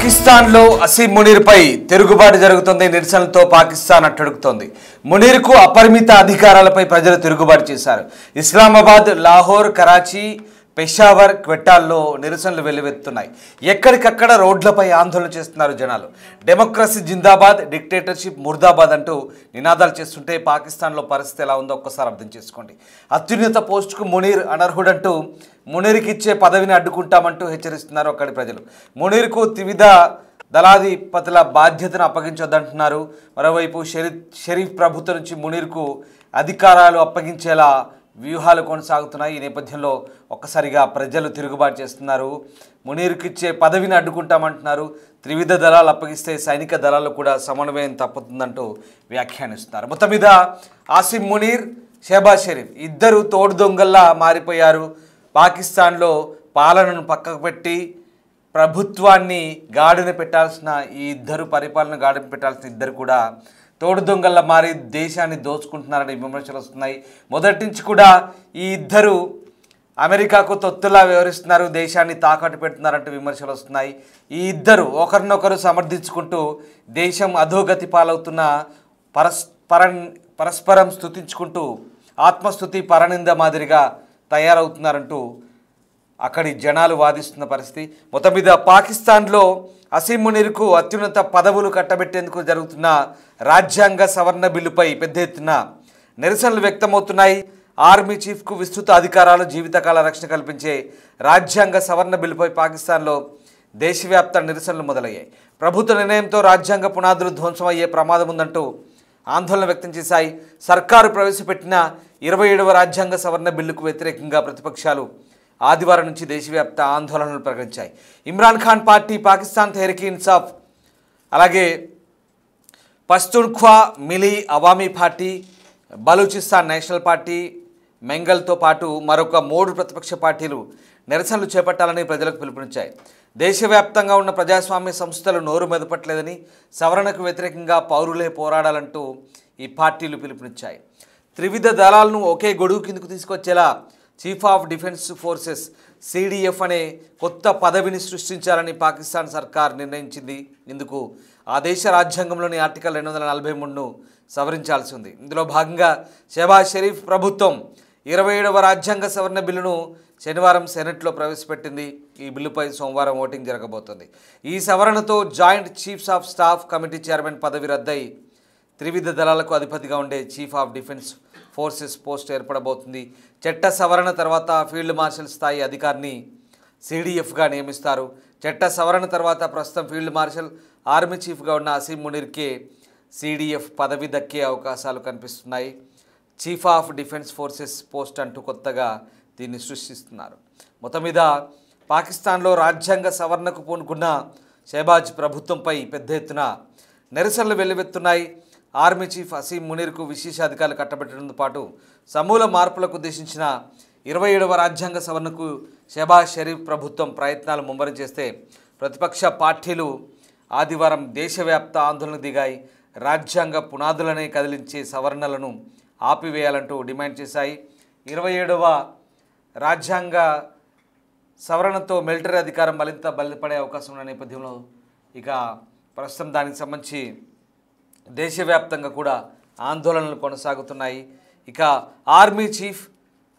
పాకిస్తాన్లో అసీం మునీర్పై తిరుగుబాటు జరుగుతుంది. నిరసనలతో పాకిస్తాన్ అట్టడుగుతోంది. మునీర్కు అపరిమిత అధికారాలపై ప్రజలు తిరుగుబాటు చేశారు. ఇస్లామాబాద్, లాహోర్, కరాచీ, పెషావర్, క్వెట్టాల్లో నిరసనలు వెల్లువెత్తుతున్నాయి. ఎక్కడికక్కడ రోడ్లపై ఆందోళన చేస్తున్నారు జనాలు. డెమోక్రసీ జిందాబాద్, డిక్టేటర్షిప్ ముర్దాబాద్ అంటూ నినాదాలు చేస్తుంటే పాకిస్తాన్లో పరిస్థితి ఎలా ఉందో ఒక్కసారి అర్థం చేసుకోండి. అత్యున్నత పోస్టుకు మునీర్ అనర్హుడంటూ మునీర్కి ఇచ్చే పదవిని అడ్డుకుంటామంటూ హెచ్చరిస్తున్నారు అక్కడి ప్రజలు. మునీర్కు త్రివిధ దళాధిపతుల బాధ్యతను అప్పగించొద్దంటున్నారు. మరోవైపు షరీఫ్ ప్రభుత్వం నుంచి మునీర్కు అధికారాలు అప్పగించేలా వ్యూహాలు కొనసాగుతున్నాయి. ఈ నేపథ్యంలో ఒక్కసారిగా ప్రజలు తిరుగుబాటు చేస్తున్నారు. మునీర్కి ఇచ్చే పదవిని అడ్డుకుంటామంటున్నారు. త్రివిధ దళాలు అప్పగిస్తే సైనిక దళాలు కూడా సమన్వయం తప్పుతుందంటూ వ్యాఖ్యానిస్తున్నారు. మొత్తం మీద ఆసిమ్ మునీర్, షెహబాజ్ షరీఫ్ ఇద్దరు తోడు దొంగల్లా మారిపోయారు. పాకిస్తాన్లో పాలనను పక్కకు పెట్టి ప్రభుత్వాన్ని గాడిన పెట్టాల్సిన ఈ ఇద్దరు, పరిపాలన గాడిన పెట్టాల్సిన ఇద్దరు కూడా తోడు దొంగల్లా మారి దేశాన్ని దోచుకుంటున్నారని విమర్శలు వస్తున్నాయి. మొదటి నుంచి కూడా ఈ ఇద్దరు అమెరికాకు తొత్తులా వ్యవహరిస్తున్నారు, దేశాన్ని తాకట్టు పెడుతున్నారంటూ విమర్శలు వస్తున్నాయి. ఈ ఇద్దరు ఒకరినొకరు సమర్థించుకుంటూ దేశం అధోగతి పాలవుతున్న పరస్పరం స్తుతించుకుంటూ ఆత్మస్తుతి పరనింద మాదిరిగా తయారవుతున్నారంటూ అక్కడి జనాలు వాదిస్తున్న పరిస్థితి. మొత్తం మీద పాకిస్తాన్లో అసీం మునీర్కు అత్యున్నత పదవులు కట్టబెట్టేందుకు జరుగుతున్న రాజ్యాంగ సవరణ బిల్లుపై పెద్ద ఎత్తున నిరసనలు వ్యక్తమవుతున్నాయి. ఆర్మీ చీఫ్కు విస్తృత అధికారాలు, జీవితకాల రక్షణ కల్పించే రాజ్యాంగ సవరణ బిల్లుపై పాకిస్తాన్లో దేశవ్యాప్త నిరసనలు మొదలయ్యాయి. ప్రభుత్వ నిర్ణయంతో రాజ్యాంగ పునాదులు ధ్వంసమయ్యే ప్రమాదం ఉందంటూ ఆందోళన వ్యక్తం చేశాయి. సర్కారు ప్రవేశపెట్టిన 27వ రాజ్యాంగ సవరణ బిల్లుకు వ్యతిరేకంగా ప్రతిపక్షాలు ఆదివారం నుంచి దేశవ్యాప్త ఆందోళనలు ప్రకటించాయి. ఇమ్రాన్ ఖాన్ పార్టీ, పాకిస్తాన్ తెహ్రీక్ ఇన్సాఫ్, అలాగే Pashtunkhwa Milli Awami Party, Balochistan National Party, మెంగల్తో పాటు మరొక 3 ప్రతిపక్ష పార్టీలు నిరసనలు చేపట్టాలని ప్రజలకు పిలుపునిచ్చాయి. దేశవ్యాప్తంగా ఉన్న ప్రజాస్వామ్య సంస్థలు నోరు మెదపట్లేదని, సవరణకు వ్యతిరేకంగా పౌరులే పోరాడాలంటూ ఈ పార్టీలు పిలుపునిచ్చాయి. త్రివిధ దళాలను ఒకే గొడుగు కిందకు తీసుకొచ్చేలా chief of defence forces CDF అనే కొత్త పదవిని సృష్టించాలని పాకిస్తాన్ సర్కార్ నిర్ణయించింది. ఇందుకు ఆ దేశ రాజ్యాంగంలోని ఆర్టికల్ 243ను సవరించాల్సి ఉంది. ఇందులో భాగంగా షెహబాజ్ షరీఫ్ ప్రభుత్వం 27వ రాజ్యాంగ సవరణ బిల్లును శనివారం సెనెట్లో ప్రవేశపెట్టింది. ఈ బిల్లుపై సోమవారం ఓటింగ్ జరగబోతోంది. ఈ సవరణతో joint chiefs of staff committee chairman పదవి రద్దయి త్రివిధ దళాలకు అధిపతిగా ఉండే chief of defence forces post ఏర్పడబోతుంది. చట్ట సవరణ తర్వాత ఫీల్డ్ మార్షల్ స్థాయి అధికారిని CDFగా నియమిస్తారు. చట్ట సవరణ తర్వాత ప్రస్తుతం ఫీల్డ్ మార్షల్, ఆర్మీ చీఫ్గా ఉన్న అసీం మునీర్కే CDF పదవి దక్కే అవకాశాలు కనిపిస్తున్నాయి. Chief of defence forces post అంటూ కొత్తగా దీన్ని సృష్టిస్తున్నారు. మొత్తం మీద పాకిస్తాన్లో రాజ్యాంగ సవరణకు పూనుకున్న షెహబాజ్ ప్రభుత్వంపై పెద్ద ఎత్తున నిరసనలు వెల్లువెత్తున్నాయి. ఆర్మీ చీఫ్ అసీం మునీర్కు విశేషాధికారులు కట్టబెట్టడంతో పాటు సమూల మార్పులకు ఉద్దేశించిన 27వ రాజ్యాంగ సవరణకు షెహబాజ్ షరీఫ్ ప్రభుత్వం ప్రయత్నాలు ముమ్మరం చేస్తే ప్రతిపక్ష పార్టీలు ఆదివారం దేశవ్యాప్త ఆందోళనకు దిగాయి. రాజ్యాంగ పునాదులనే కదిలించే సవరణలను ఆపివేయాలంటూ డిమాండ్ చేశాయి. 27వ రాజ్యాంగ సవరణతో మిలిటరీ అధికారం మరింత బలపడే అవకాశం ఉన్న నేపథ్యంలో ఇక ప్రస్తుతం దానికి సంబంధించి దేశవ్యాప్తంగా కూడా ఆందోళనలు కొనసాగుతున్నాయి. ఇక ఆర్మీ చీఫ్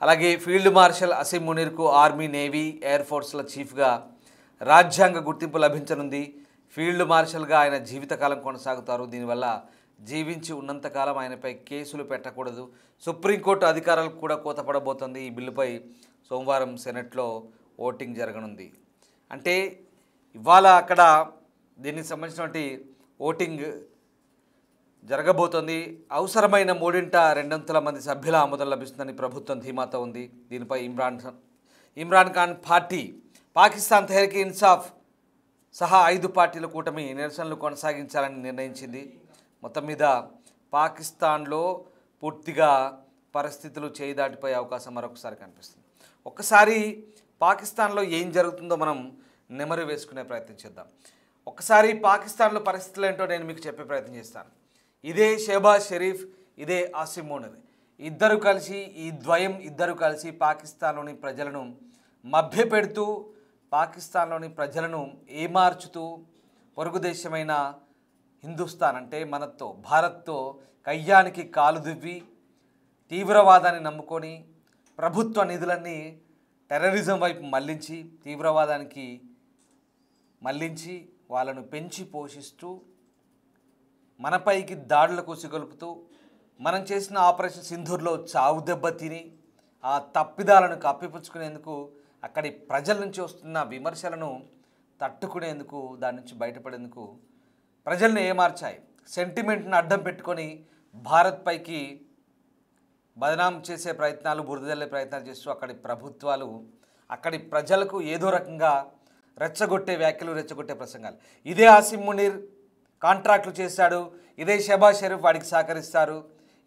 అలాగే ఫీల్డ్ మార్షల్ అసీం మునీర్కు ఆర్మీ, నేవీ, ఎయిర్ ఫోర్స్ల చీఫ్గా రాజ్యాంగ గుర్తింపు లభించనుంది. ఫీల్డ్ మార్షల్గా ఆయన జీవితకాలం కొనసాగుతారు. దీనివల్ల జీవించి ఉన్నంతకాలం ఆయనపై కేసులు పెట్టకూడదు. సుప్రీంకోర్టు అధికారాలకు కూడా కోతపడబోతోంది. ఈ బిల్లుపై సోమవారం సెనెట్లో ఓటింగ్ జరగనుంది. అంటే ఇవాళ అక్కడ దీనికి సంబంధించినటువంటి ఓటింగ్ జరగబోతోంది. అవసరమైన 2/3 మంది సభ్యుల ఆమోదం లభిస్తుందని ప్రభుత్వం ధీమాతో ఉంది. దీనిపై ఇమ్రాన్ ఖాన్ పార్టీ, పాకిస్తాన్ తెహ్రీక్ ఇన్సాఫ్ సహా 5 పార్టీల కూటమి నిరసనలు కొనసాగించాలని నిర్ణయించింది. మొత్తం మీద పాకిస్తాన్లో పూర్తిగా పరిస్థితులు చేయి దాటిపోయే అవకాశం మరొకసారి కనిపిస్తుంది. ఒక్కసారి పాకిస్తాన్లో ఏం జరుగుతుందో మనం నెమరు వేసుకునే ప్రయత్నం చేద్దాం. ఒక్కసారి పాకిస్తాన్లో పరిస్థితులు ఏంటో నేను మీకు చెప్పే ప్రయత్నం చేస్తాను. ఇదే షెహబాజ్ షరీఫ్, ఇదే ఆసిమ్ మునీర్ ఇద్దరు కలిసి పాకిస్తాన్లోని ప్రజలను మభ్యపెడుతూ, పాకిస్తాన్లోని ప్రజలను ఏమార్చుతూ పొరుగు దేశమైన హిందుస్థాన్ అంటే మనతో భారత్తో కయ్యానికి కాలు దువ్వి తీవ్రవాదాన్ని నమ్ముకొని ప్రభుత్వ నిధులన్నీ టెర్రరిజం వైపు మళ్లించి తీవ్రవాదానికి మళ్లించి వాళ్ళను పెంచి పోషిస్తూ మనపైకి దాడులకు ఉసిగొలుపుతూ మనం చేసిన ఆపరేషన్ సింధూర్లో చావు దెబ్బ తిని ఆ తప్పిదాలను కప్పిపుచ్చుకునేందుకు అక్కడి ప్రజల నుంచి వస్తున్న విమర్శలను తట్టుకునేందుకు దాని నుంచి బయటపడేందుకు ప్రజల్ని ఏమార్చాయి. సెంటిమెంట్ను అడ్డం పెట్టుకొని భారత్ పైకి బదనాం చేసే ప్రయత్నాలు, బురదజల్లే ప్రయత్నాలు చేస్తూ అక్కడి ప్రభుత్వాలు అక్కడి ప్రజలకు ఏదో రకంగా రెచ్చగొట్టే వ్యాఖ్యలు, రెచ్చగొట్టే ప్రసంగాలు. ఇదే ఆసిమ్ మునీర్ కాంట్రాక్టులు చేశాడు, ఇదే షెహబాజ్ షరీఫ్ వాడికి సహకరిస్తారు,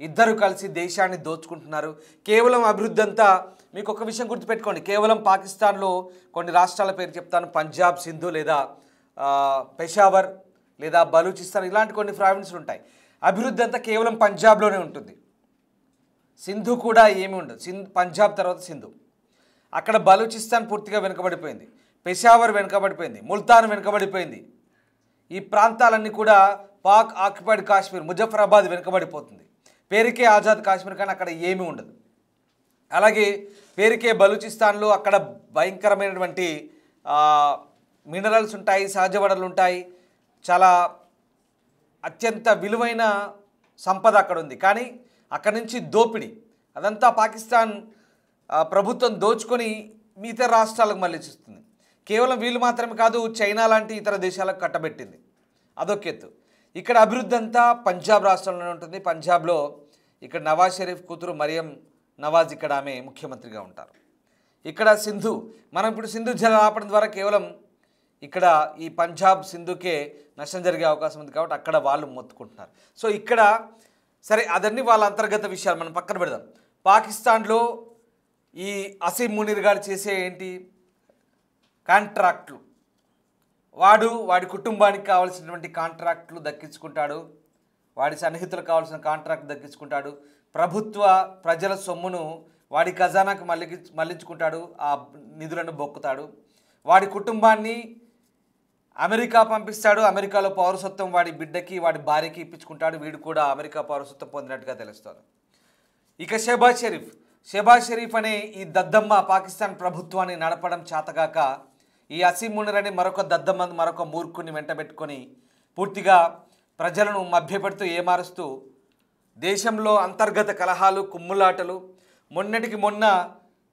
ఇద్దరు కలిసి దేశాన్ని దోచుకుంటున్నారు. కేవలం అభివృద్ధి అంతా మీకు ఒక విషయం గుర్తుపెట్టుకోండి, కేవలం పాకిస్తాన్లో కొన్ని రాష్ట్రాల పేరు చెప్తాను, పంజాబ్, సింధు లేదా పెషావర్ లేదా బలూచిస్తాన్ ఇలాంటి కొన్ని ప్రావిన్స్లు ఉంటాయి. అభివృద్ధి అంతా కేవలం పంజాబ్లోనే ఉంటుంది. సింధు కూడా ఏమీ ఉండదు. పంజాబ్ తర్వాత సింధు. అక్కడ బలూచిస్తాన్ పూర్తిగా వెనుకబడిపోయింది, పెషావర్ వెనుకబడిపోయింది, ముల్తాన్ వెనుకబడిపోయింది. ఈ ప్రాంతాలన్నీ కూడా పాక్ ఆక్యుపైడ్ కాశ్మీర్, ముజఫరాబాద్ వెనుకబడిపోతుంది. పేరుకే ఆజాద్ కాశ్మీర్ కానీ అక్కడ ఏమీ ఉండదు. అలాగే పేరుకే బలూచిస్తాన్లో అక్కడ భయంకరమైనటువంటి మినరల్స్ ఉంటాయి, సహజ వనరులు ఉంటాయి, చాలా అత్యంత విలువైన సంపద అక్కడ ఉంది. కానీ అక్కడి నుంచి దోపిడీ అదంతా పాకిస్తాన్ ప్రభుత్వం దోచుకొని మిగతా రాష్ట్రాలకు మళ్ళిస్తుంది. కేవలం వీళ్ళు మాత్రమే కాదు, చైనా లాంటి ఇతర దేశాలకు కట్టబెట్టింది. అదొక ఎత్తు. ఇక్కడ అభివృద్ధి అంతా పంజాబ్ రాష్ట్రంలోనే ఉంటుంది. పంజాబ్లో ఇక్కడ నవాజ్ షరీఫ్ కూతురు మరియం నవాజ్ ఇక్కడ ఆమె ముఖ్యమంత్రిగా ఉంటారు. ఇక్కడ సింధు, మనం ఇప్పుడు సింధు జలం ఆపడం ద్వారా కేవలం ఇక్కడ ఈ పంజాబ్ సింధుకే నష్టం జరిగే అవకాశం ఉంది కాబట్టి అక్కడ వాళ్ళు మొత్తుకుంటున్నారు. సో ఇక్కడ సరే అదన్నీ వాళ్ళ అంతర్గత విషయాలు మనం పక్కన పెడదాం. పాకిస్తాన్లో ఈ అసీమ్ మునీర్ గారు చేసే ఏంటి కాంట్రాక్ట్లు, వాడి కుటుంబానికి కావాల్సినటువంటి కాంట్రాక్ట్లు దక్కించుకుంటాడు, వాడి సన్నిహితులకు కావాల్సిన కాంట్రాక్ట్ దక్కించుకుంటాడు, ప్రభుత్వ ప్రజల సొమ్మును వాడి ఖజానాకు మళ్లించుకుంటాడు, ఆ నిధులను బొక్కుతాడు, వాడి కుటుంబాన్ని అమెరికా పంపిస్తాడు, అమెరికాలో పౌరసత్వం వాడి బిడ్డకి వాడి భార్యకి ఇప్పించుకుంటాడు, వీడు కూడా అమెరికా పౌరసత్వం పొందినట్టుగా తెలుస్తుంది. ఇక షెహబాజ్ షరీఫ్ అనే ఈ దద్దమ్మ పాకిస్తాన్ ప్రభుత్వాన్ని నడపడం చేతగాక ఈ అసీమ్ మునీర్ అనే మరొక దద్దమ్మ, మరొక మూర్ఖుని వెంటబెట్టుకొని పూర్తిగా ప్రజలను మభ్యపెడుతూ ఏమారుస్తూ దేశంలో అంతర్గత కలహాలు, కుమ్ములాటలు, మొన్నటికి మొన్న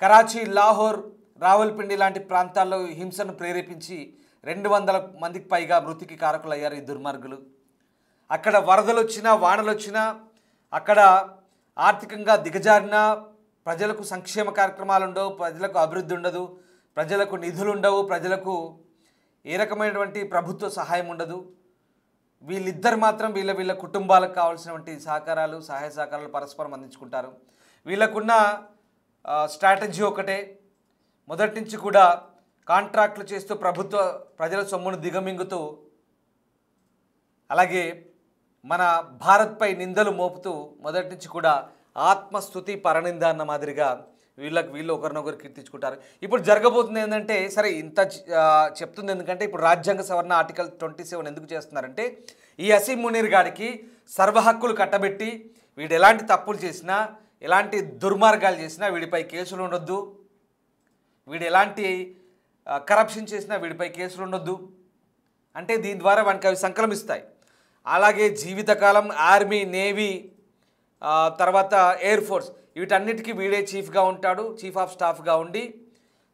కరాచీ, లాహోర్, రావల్పిండి లాంటి ప్రాంతాల్లో హింసను ప్రేరేపించి 200 మందికి పైగా మృతికి కారకులయ్యారు ఈ దుర్మార్గులు. అక్కడ వరదలు వచ్చినా, వానలు వచ్చినా, అక్కడ ఆర్థికంగా దిగజారిన ప్రజలకు సంక్షేమ కార్యక్రమాలు ఉండవు, ప్రజలకు అభివృద్ధి ఉండదు, ప్రజలకు నిధులు ఉండవు, ప్రజలకు ఏ రకమైనటువంటి ప్రభుత్వ సహాయం ఉండదు. వీళ్ళిద్దరు మాత్రం వీళ్ళ కుటుంబాలకు కావాల్సినటువంటి సహకారాలు, సహాయ సహకారాలు పరస్పరం అందించుకుంటారు. వీళ్ళకున్న స్ట్రాటజీ ఒకటే, మొదటి నుంచి కూడా కాంట్రాక్టులు చేస్తూ ప్రజల సొమ్మును దిగమింగుతూ అలాగే మన భారత్పై నిందలు మోపుతూ మొదటి నుంచి కూడా ఆత్మస్తుతి పరనింద అన్న మాదిరిగా వీళ్ళు ఒకరినొకరు కీర్తించుకుంటారు. ఇప్పుడు జరగబోతుంది ఏంటంటే, సరే ఇంత చెప్తుంది ఎందుకంటే ఇప్పుడు రాజ్యాంగ సవరణ ఆర్టికల్ 27 ఎందుకు చేస్తున్నారంటే ఈ అసీమ్ మునీర్ గారికి సర్వ హక్కులు కట్టబెట్టి వీడు ఎలాంటి తప్పులు చేసినా, ఎలాంటి దుర్మార్గాలు చేసినా వీడిపై కేసులు ఉండొద్దు, వీడు ఎలాంటి కరప్షన్ చేసినా వీడిపై కేసులు ఉండొద్దు అంటే దీని ద్వారా వానికి అవి సంక్రమిస్తాయి. అలాగే జీవితకాలం ఆర్మీ, నేవీ, తర్వాత ఎయిర్ ఫోర్స్ వీటన్నిటికీ వీడే చీఫ్గా ఉంటాడు, చీఫ్ ఆఫ్ స్టాఫ్గా ఉండి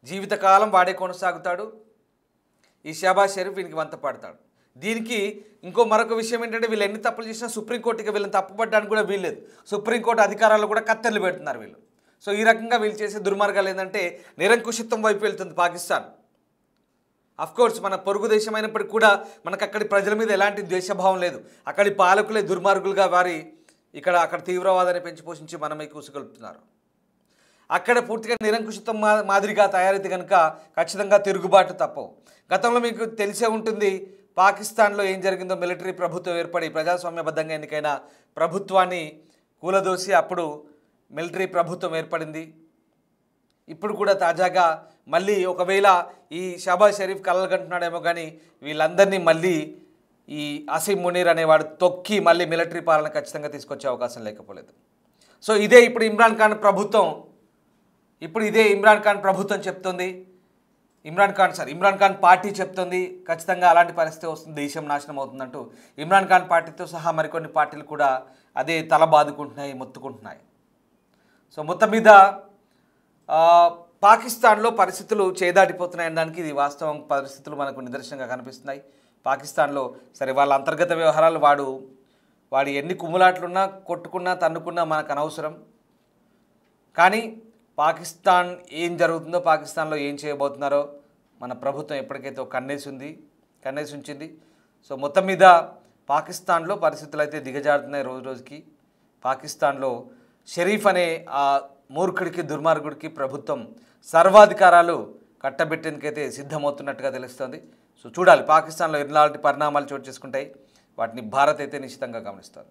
జీవితకాలం వాడే కొనసాగుతాడు. ఈ షెహబాజ్ షరీఫ్ వీనికి వంత పడతాడు. దీనికి మరొక విషయం ఏంటంటే వీళ్ళు ఎన్ని తప్పులు చేసినా సుప్రీంకోర్టుకి వీళ్ళని తప్పుపట్టడానికి కూడా వీల్లేదు. సుప్రీంకోర్టు అధికారాలు కూడా కత్తెరలు పెడుతున్నారు వీళ్ళు. సో ఈ రకంగా వీళ్ళు చేసే దుర్మార్గాలు ఏంటంటే నిరంకుశత్వం వైపు వెళ్తుంది పాకిస్తాన్. అఫ్కోర్స్ మన పొరుగు దేశం అయినప్పటికీ కూడా మనకు అక్కడి ప్రజల మీద ఎలాంటి ద్వేషభావం లేదు. అక్కడి పాలకులే దుర్మార్గులుగా అక్కడ తీవ్రవాదాన్ని పెంచి పోషించి మనమై కూసుకొలుపుతున్నారు. అక్కడ పూర్తిగా నిరంకుశత్వం మాదిరిగా తయారైతే కనుక ఖచ్చితంగా తిరుగుబాటు తప్పవు. గతంలో మీకు తెలిసే ఉంటుంది పాకిస్తాన్లో ఏం జరిగిందో. మిలిటరీ ప్రభుత్వం ఏర్పడి ప్రజాస్వామ్యబద్ధంగా ఎన్నికైన ప్రభుత్వాన్ని కూలదోసి అప్పుడు మిలిటరీ ప్రభుత్వం ఏర్పడింది. ఇప్పుడు కూడా తాజాగా మళ్ళీ ఒకవేళ ఈ షెహబాజ్ షరీఫ్ కలలు కంటున్నాడేమో కానీ వీళ్ళందరినీ మళ్ళీ ఈ అసీం మునీర్ అనేవాడు తొక్కి మళ్ళీ మిలిటరీ పాలన ఖచ్చితంగా తీసుకొచ్చే అవకాశం లేకపోలేదు. సో ఇదే ఇప్పుడు ఇమ్రాన్ ఖాన్ ప్రభుత్వం చెప్తుంది, ఇమ్రాన్ ఖాన్ పార్టీ చెప్తుంది ఖచ్చితంగా అలాంటి పరిస్థితి వస్తుంది, దేశం నాశనం అవుతుందంటూ ఇమ్రాన్ ఖాన్ పార్టీతో సహా మరికొన్ని పార్టీలు కూడా అదే తల బాదుకుంటున్నాయి, మొత్తుకుంటున్నాయి. సో మొత్తం మీద పాకిస్తాన్లో పరిస్థితులు చేదాటిపోతున్నాయని దానికి ఇది వాస్తవం, పరిస్థితులు మనకు నిదర్శనంగా కనిపిస్తున్నాయి. పాకిస్తాన్లో సరే వాళ్ళ అంతర్గత వ్యవహారాలు వాడు ఎన్ని కుమ్ములాట్లున్నా కొట్టుకున్నా తన్నుకున్నా మనకు అనవసరం. కానీ పాకిస్తాన్ ఏం జరుగుతుందో, పాకిస్తాన్లో ఏం చేయబోతున్నారో మన ప్రభుత్వం ఎప్పటికైతే కన్నేసి ఉంచింది. సో మొత్తం మీద పాకిస్తాన్లో పరిస్థితులు అయితే దిగజారుతున్నాయి రోజు రోజుకి. పాకిస్తాన్లో షరీఫ్ అనే ఆ మూర్ఖుడికి, దుర్మార్గుడికి ప్రభుత్వం సర్వాధికారాలు కట్టబెట్టేందుకైతే సిద్ధమవుతున్నట్టుగా తెలుస్తుంది. సో చూడాలి పాకిస్తాన్లో ఎలాంటి పరిణామాలు చోటు చేసుకుంటాయి, వాటిని భారత్ అయితే నిశ్చితంగా గమనిస్తుంది.